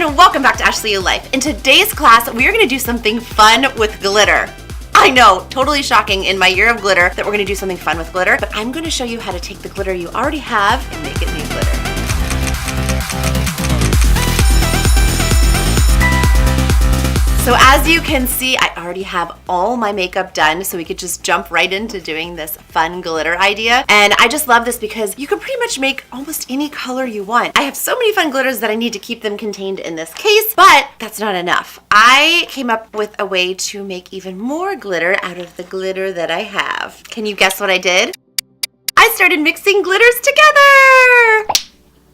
and welcome back to Ashley U Life. In today's class, we are going to do something fun with glitter. I know, totally shocking in my year of glitter that we're going to do something fun with glitter, but I'm going to show you how to take the glitter you already have and make it new glitter. So as you can see, I already have all my makeup done, so we could just jump right into doing this fun glitter idea. And I just love this because you can pretty much make almost any color you want. I have so many fun glitters that I need to keep them contained in this case, but that's not enough. I came up with a way to make even more glitter out of the glitter that I have. Can you guess what I did? I started mixing glitters together!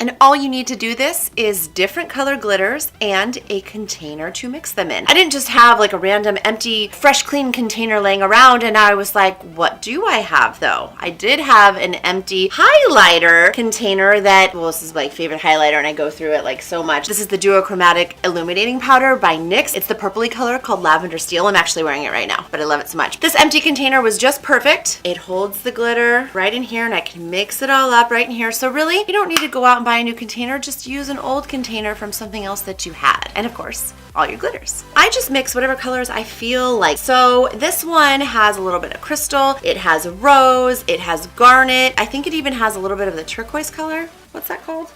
And all you need to do this is different color glitters and a container to mix them in. I didn't just have like a random empty, fresh, clean container laying around and I was like, what do I have though? I did have an empty highlighter container that, well, this is my favorite highlighter and I go through it like so much. This is the Duochromatic Illuminating Powder by NYX. It's the purpley color called Lavender Steel. I'm actually wearing it right now, but I love it so much. This empty container was just perfect. It holds the glitter right in here and I can mix it all up right in here. So really, you don't need to go out and buy a new container, just use an old container from something else that you had. And of course, all your glitters. I just mix whatever colors I feel like. So this one has a little bit of crystal, it has rose, it has garnet. I think it even has a little bit of the turquoise color. What's that called?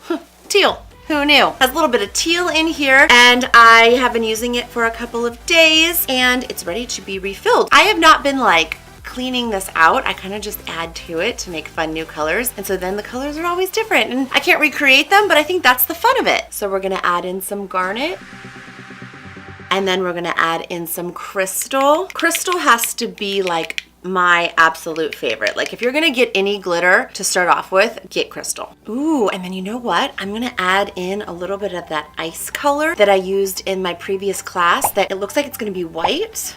Teal. Who knew? Has a little bit of teal in here and I have been using it for a couple of days and it's ready to be refilled. I have not been like cleaning this out. I kind of just add to it to make fun new colors. And so then the colors are always different and I can't recreate them, but I think that's the fun of it. So we're gonna add in some garnet and then we're gonna add in some crystal. Crystal has to be like my absolute favorite. Like if you're gonna get any glitter to start off with, get crystal. Ooh, and then you know what? I'm gonna add in a little bit of that ice color that I used in my previous class that it looks like it's gonna be white,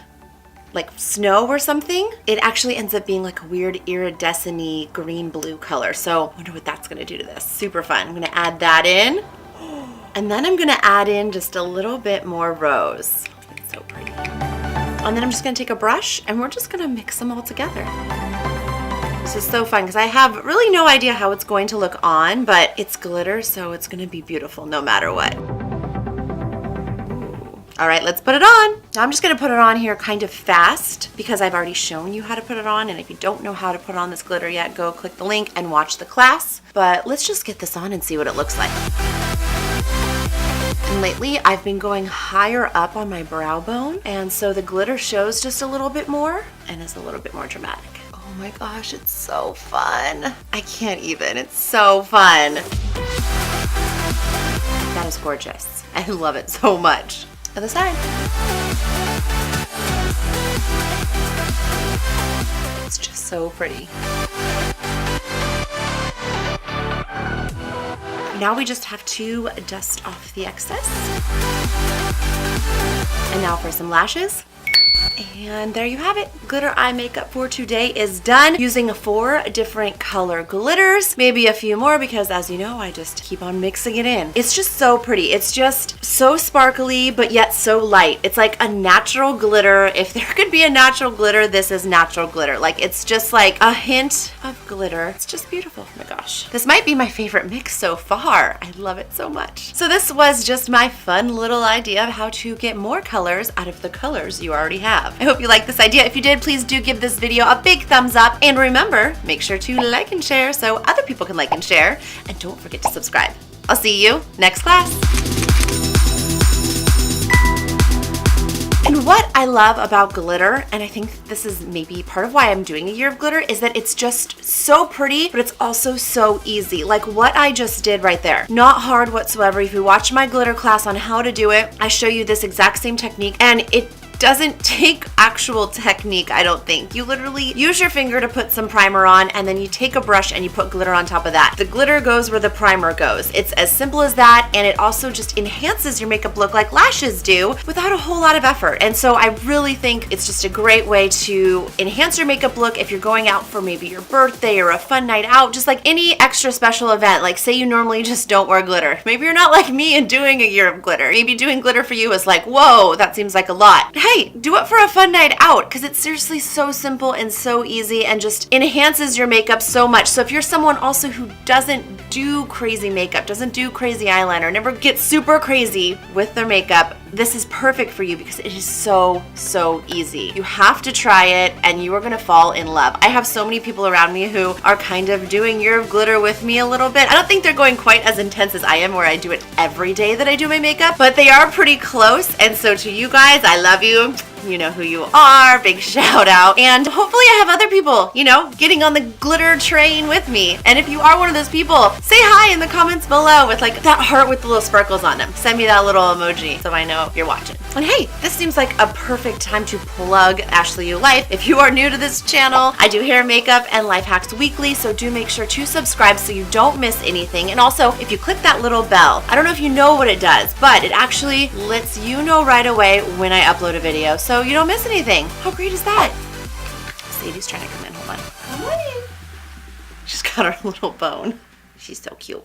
like snow or something. It actually ends up being like a weird iridescent-y green-blue color. So I wonder what that's gonna do to this. Super fun. I'm gonna add that in. And then I'm gonna add in just a little bit more rose. It's so pretty. And then I'm just gonna take a brush and we're just gonna mix them all together. This is so fun because I have really no idea how it's going to look on, but it's glitter, so it's gonna be beautiful no matter what. All right, let's put it on. Now I'm just gonna put it on here kind of fast because I've already shown you how to put it on, and if you don't know how to put on this glitter yet, go click the link and watch the class. But let's just get this on and see what it looks like. And lately, I've been going higher up on my brow bone, and so the glitter shows just a little bit more and is a little bit more dramatic. Oh my gosh, it's so fun. I can't even, it's so fun. That is gorgeous. I love it so much. Other side. It's just so pretty. Now we just have to dust off the excess. And now for some lashes. And there you have it. Glitter eye makeup for today is done using 4 different color glitters, maybe a few more because as you know, I just keep on mixing it in. It's just so pretty. It's just so sparkly, but yet so light. It's like a natural glitter. If there could be a natural glitter, this is natural glitter. Like it's just like a hint of glitter. It's just beautiful. Oh my gosh. This might be my favorite mix so far. I love it so much. So this was just my fun little idea of how to get more colors out of the colors you already have. I hope you liked this idea. If you did, please do give this video a big thumbs up. And remember, make sure to like and share so other people can like and share. And don't forget to subscribe. I'll see you next class. And what I love about glitter, and I think this is maybe part of why I'm doing a year of glitter, is that it's just so pretty, but it's also so easy. Like what I just did right there. Not hard whatsoever. If you watch my glitter class on how to do it, I show you this exact same technique, and it doesn't take actual technique, I don't think. You literally use your finger to put some primer on and then you take a brush and you put glitter on top of that. The glitter goes where the primer goes. It's as simple as that, and it also just enhances your makeup look like lashes do without a whole lot of effort. And so I really think it's just a great way to enhance your makeup look if you're going out for maybe your birthday or a fun night out, just like any extra special event. Like say you normally just don't wear glitter. Maybe you're not like me and doing a year of glitter. Maybe doing glitter for you is like, whoa, that seems like a lot. Hey, do it for a fun night out because it's seriously so simple and so easy and just enhances your makeup so much. So if you're someone also who doesn't do crazy makeup, doesn't do crazy eyeliner, never gets super crazy with their makeup, this is perfect for you because it is so easy. You have to try it and you are gonna fall in love. I have so many people around me who are kind of doing your glitter with me a little bit. I don't think they're going quite as intense as I am, where I do it every day that I do my makeup, but they are pretty close. And so to you guys, I love you. You know who you are, big shout out. And hopefully I have other people, you know, getting on the glitter train with me. And if you are one of those people, say hi in the comments below with like that heart with the little sparkles on them. Send me that little emoji so I know you're watching. And hey, this seems like a perfect time to plug Ashley U Life. If you are new to this channel, I do hair, makeup, and life hacks weekly, so do make sure to subscribe so you don't miss anything. And also, if you click that little bell, I don't know if you know what it does, but it actually lets you know right away when I upload a video, so you don't miss anything. How great is that? Sadie's trying to come in. Hold on. Come on in. She's got her little bone. She's so cute.